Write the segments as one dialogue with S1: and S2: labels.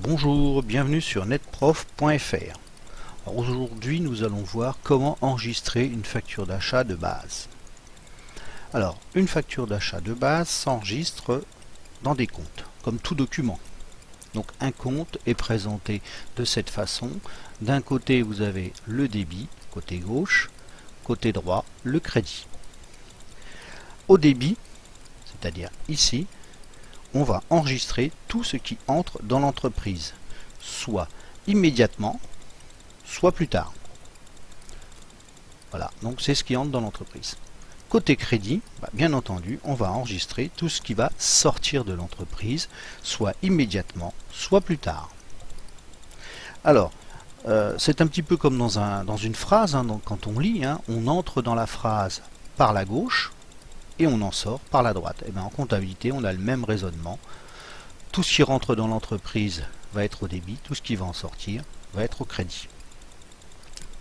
S1: Bonjour, bienvenue sur netprof.fr. Aujourd'hui, nous allons voir comment enregistrer une facture d'achat de base. Alors, une facture d'achat de base s'enregistre dans des comptes, comme tout document. Donc, un compte est présenté de cette façon. D'un côté, vous avez le débit, côté gauche, côté droit, le crédit. Au débit, c'est-à-dire ici, on va enregistrer tout ce qui entre dans l'entreprise, soit immédiatement, soit plus tard. Voilà, donc c'est ce qui entre dans l'entreprise. Côté crédit, bien entendu, on va enregistrer tout ce qui va sortir de l'entreprise, soit immédiatement, soit plus tard. Alors, c'est un petit peu comme dans une phrase, donc quand on lit, on entre dans la phrase par la gauche, et on en sort par la droite. Et bien en comptabilité, on a le même raisonnement. Tout ce qui rentre dans l'entreprise va être au débit, tout ce qui va en sortir va être au crédit.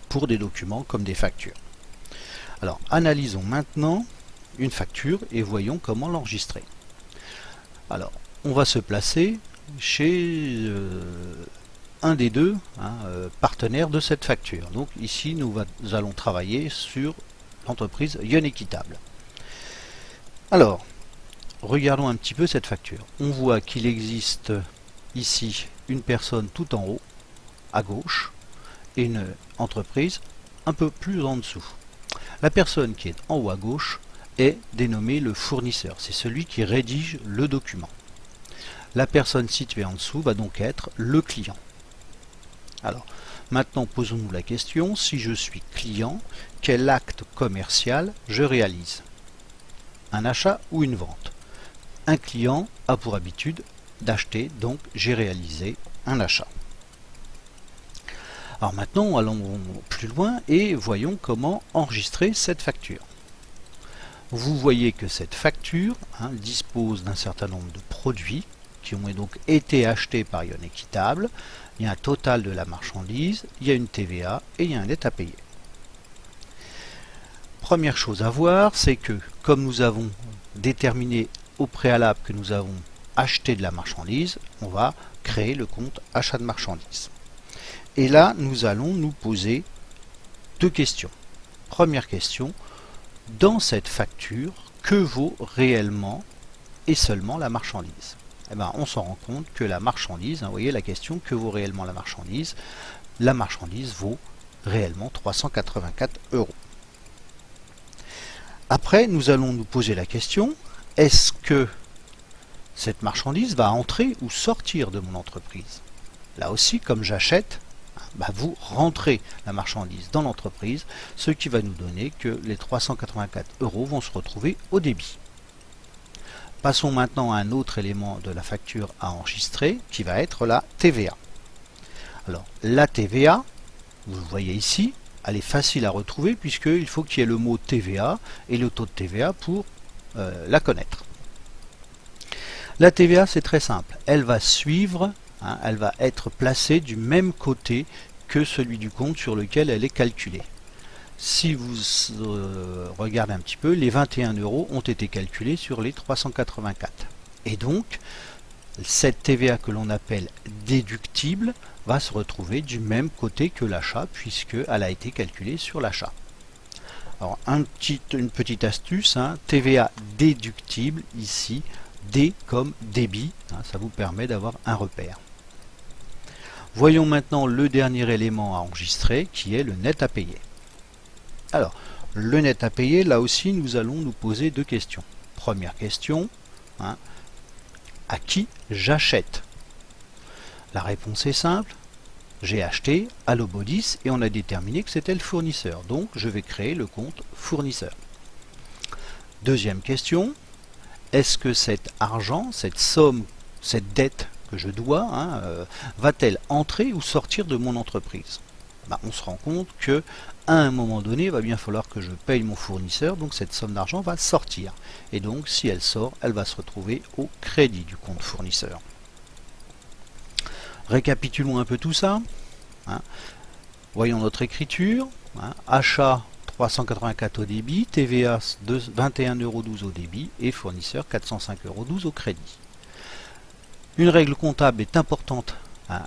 S1: Pour des documents comme des factures. Alors, analysons maintenant une facture et voyons comment l'enregistrer. Alors, on va se placer chez un des deux partenaires de cette facture. Donc ici, nous allons travailler sur l'entreprise Yon Équitable. Alors, regardons un petit peu cette facture. On voit qu'il existe ici une personne tout en haut, à gauche, et une entreprise un peu plus en dessous. La personne qui est en haut à gauche est dénommée le fournisseur. C'est celui qui rédige le document. La personne située en dessous va donc être le client. Alors, maintenant posons-nous la question, si je suis client, quel acte commercial je réalise ? Un achat ou une vente. Un client a pour habitude d'acheter, donc j'ai réalisé un achat. Alors maintenant, allons plus loin et voyons comment enregistrer cette facture. Vous voyez que cette facture dispose d'un certain nombre de produits qui ont donc été achetés par Yon Équitable. Il y a un total de la marchandise, il y a une TVA et il y a un net à payer. Première chose à voir, c'est que comme nous avons déterminé au préalable que nous avons acheté de la marchandise, on va créer le compte achat de marchandise. Et là, nous allons nous poser deux questions. Première question, dans cette facture, que vaut réellement et seulement la marchandise ? Eh bien, on s'en rend compte que la marchandise, vous voyez la question, que vaut réellement la marchandise ? La marchandise vaut réellement 384 €. Après, nous allons nous poser la question, est-ce que cette marchandise va entrer ou sortir de mon entreprise? Là aussi, comme j'achète, vous rentrez la marchandise dans l'entreprise, ce qui va nous donner que les 384 € vont se retrouver au débit. Passons maintenant à un autre élément de la facture à enregistrer, qui va être la TVA. Alors, la TVA, vous le voyez ici, elle est facile à retrouver puisqu'il faut qu'il y ait le mot TVA et le taux de TVA pour la connaître. La TVA, c'est très simple. Elle va suivre, elle va être placée du même côté que celui du compte sur lequel elle est calculée. Si vous regardez un petit peu, les 21 € ont été calculés sur les 384. Et donc, cette TVA que l'on appelle déductible va se retrouver du même côté que l'achat puisqu'elle a été calculée sur l'achat. Alors une petite astuce, TVA déductible ici, D comme débit, ça vous permet d'avoir un repère. Voyons maintenant le dernier élément à enregistrer qui est le net à payer. Alors, le net à payer, là aussi nous allons nous poser deux questions. Première question, à qui j'achète? La réponse est simple, j'ai acheté à Lobodis et on a déterminé que c'était le fournisseur, donc je vais créer le compte fournisseur. Deuxième question, est-ce que cet argent, cette somme, cette dette que je dois, va-t-elle entrer ou sortir de mon entreprise? On se rend compte que à un moment donné, il va bien falloir que je paye mon fournisseur, donc cette somme d'argent va sortir. Et donc, si elle sort, elle va se retrouver au crédit du compte fournisseur. Récapitulons un peu tout ça. Voyons notre écriture. Achat 384 au débit, TVA 21,12 € au débit et fournisseur 405,12 € au crédit. Une règle comptable est importante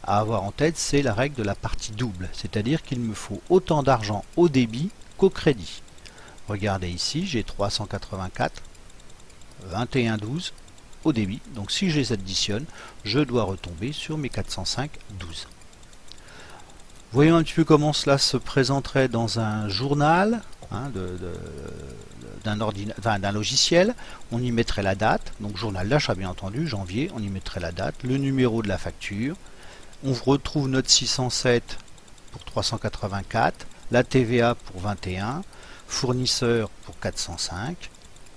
S1: à avoir en tête, c'est la règle de la partie double, c'est-à-dire qu'il me faut autant d'argent au débit qu'au crédit. Regardez ici, j'ai 384, 21,12 au débit, donc si je les additionne, je dois retomber sur mes 405,12. Voyons un petit peu comment cela se présenterait dans un journal d'un logiciel. On y mettrait la date, donc journal d'achat bien entendu, janvier, on y mettrait la date, le numéro de la facture, on retrouve notre 607 pour 384, la TVA pour 21, fournisseur pour 405,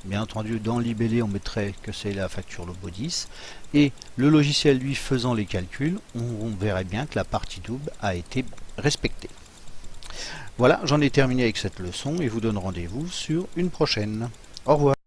S1: bien entendu dans le libellé on mettrait que c'est la facture Lobodis, et le logiciel lui faisant les calculs, on verrait bien que la partie double a été respectée. Voilà, j'en ai terminé avec cette leçon et vous donne rendez-vous sur une prochaine. Au revoir.